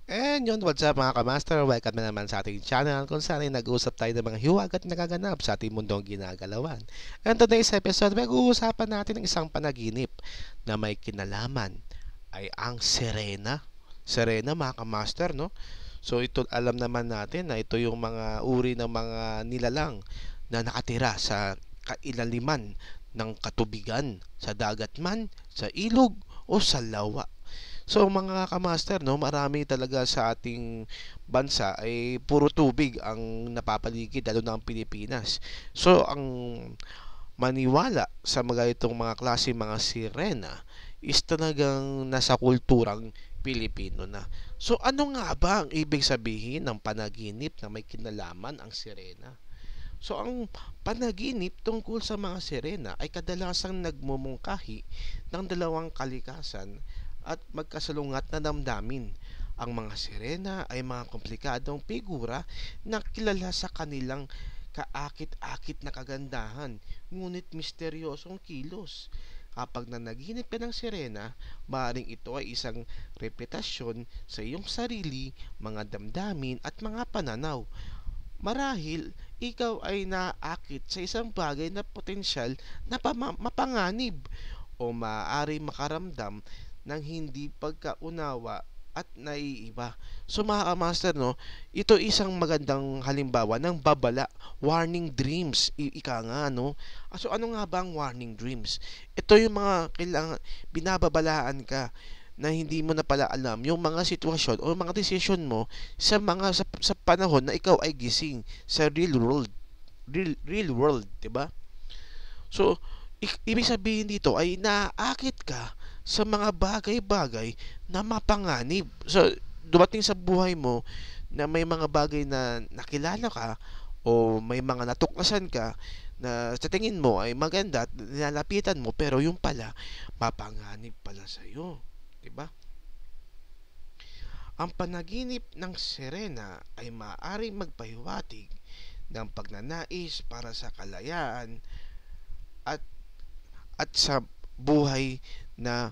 And yun, what's up mga kamaster? Welcome na naman sa ating channel kung saan ay nag-uusap tayo ng mga hiwag at nagaganap sa ating mundong ginagalawan. And today's episode, mag-uusapan natin ng isang panaginip na may kinalaman ay ang Serena. Serena mga kamaster, no? So ito alam naman natin na ito yung mga uri ng mga nilalang na nakatira sa kailaliman ng katubigan, sa dagat man, sa ilog o sa lawa. So mga kamaster, no, marami talaga sa ating bansa ay puro tubig ang napapaligid lalo na ang Pilipinas. So ang maniwala sa mga itong mga klase mga sirena is talagang nasa kulturang Pilipino na. So ano nga ba ang ibig sabihin ng panaginip na may kinalaman ang sirena? So ang panaginip tungkol sa mga sirena ay kadalasang nagmumungkahi ng dalawang kalikasan at magkasalungat na damdamin. Ang mga sirena ay mga komplikadong figura na kilala sa kanilang kaakit-akit na kagandahan, ngunit misteryosong kilos. Kapag nanaginip ka ng sirena, maaaring ito ay isang repetasyon sa iyong sarili, mga damdamin at mga pananaw. Marahil, ikaw ay naakit sa isang bagay na potensyal na mapanganib o maaari makaramdam ng hindi pagkaunawa at naiiba. So mga master, no, ito isang magandang halimbawa ng babala, warning dreams, ika nga, no. So ano nga ba ang warning dreams? Ito yung mga kailangan, binababalaan ka na hindi mo na pala alam yung mga sitwasyon o mga desisyon mo sa panahon na ikaw ay gising sa real world, 'di ba? So ibig sabihin dito ay naakit ka sa mga bagay-bagay na mapanganib. So dumating sa buhay mo na may mga bagay na nakilala ka o may mga natuklasan ka na sa tingin mo ay maganda at nilalapitan mo pero yung pala mapanganib pala sa iyo, 'di ba? Ang panaginip ng sirena ay maaaring magpahiwatig ng pagnanais para sa kalayaan at sa buhay na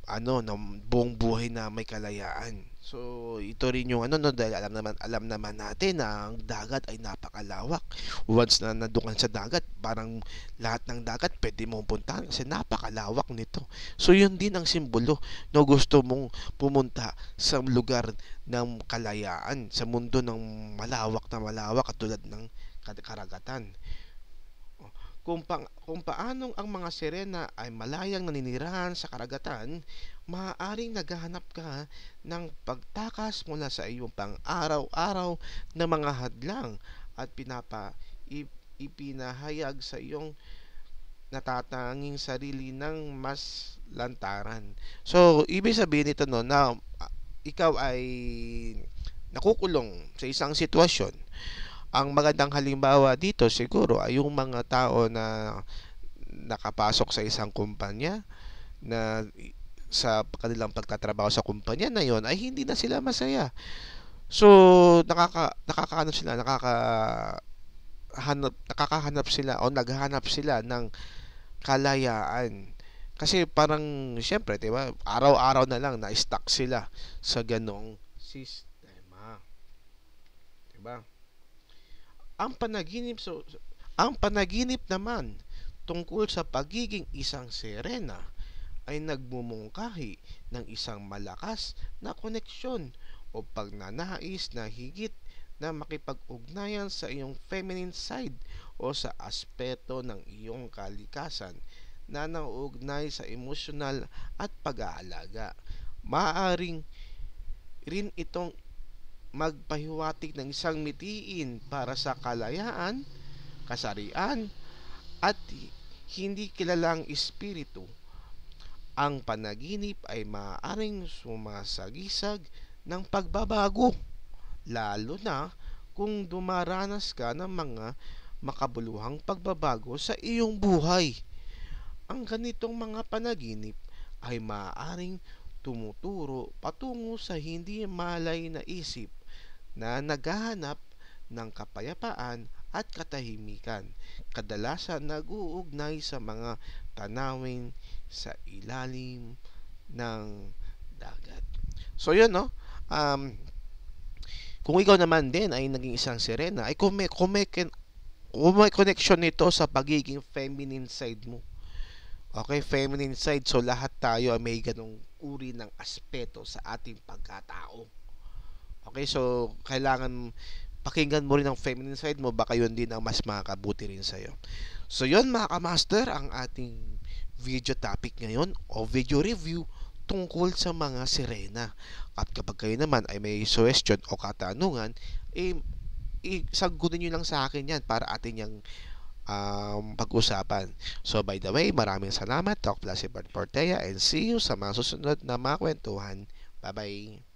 ng buong buhay na may kalayaan. So, ito rin yung dahil alam naman natin na ang dagat ay napakalawak. Once na nandoon sa dagat, parang lahat ng dagat pwede mong puntahan kasi napakalawak nito. So, yun din ang simbolo no gusto mong pumunta sa lugar ng kalayaan, sa mundo ng malawak katulad ng karagatan. Kung paanong ang mga sirena ay malayang naninirahan sa karagatan, maaaring naghahanap ka ng pagtakas mula sa iyong pang-araw-araw na mga hadlang at ipinahayag sa iyong natatanging sarili ng mas lantaran. So, ibig sabihin nito no, na ikaw ay nakukulong sa isang sitwasyon. Ang magandang halimbawa dito siguro ay yung mga tao na nakapasok sa isang kumpanya na sa kanilang pagtatrabaho sa kumpanya na yon ay hindi na sila masaya. So nakakahanap sila, nakakahanap sila o naghahanap sila ng kalayaan. Kasi parang syempre, 'di ba? Araw-araw na lang na-stuck sila sa ganong sistema, 'di ba? Ang panaginip ang panaginip naman tungkol sa pagiging isang sirena ay nagmumungkahi ng isang malakas na koneksyon o pagnanais na higit na makipag-ugnayan sa iyong feminine side o sa aspeto ng iyong kalikasan na nauugnay sa emosyonal at pag-aalaga. Maaaring rin itong magpahiwatig ng isang mitiin para sa kalayaan, kasarian, at hindi kilalang espiritu. Ang panaginip ay maaaring sumasagisag ng pagbabago, lalo na kung dumaranas ka ng mga makabuluhang pagbabago sa iyong buhay. Ang ganitong mga panaginip ay maaaring tumuturo patungo sa hindi malay na isip na naghahanap ng kapayapaan at katahimikan. Kadalasan nag-uugnay sa mga tanawin sa ilalim ng dagat. So yun no, Um, kung ikaw naman din ay naging isang sirena, ay kung may connection nito sa pagiging feminine side mo. Okay, feminine side. So, lahat tayo ay may ganong uri ng aspeto sa ating pagkatao. Okay, so, kailangan pakinggan mo rin ang feminine side mo, baka yun din ang mas makakabuti rin sa'yo. So, yun mga kamaster, ang ating video topic ngayon o video review tungkol sa mga sirena. At kapag kayo naman ay may suggestion o katanungan, eh, isagutin nyo lang sa akin yan para atin yung pag-usapan. So, by the way, maraming salamat. Talk plus si Bert Portea and see you sa mga susunod na mga kwentuhan. Bye-bye!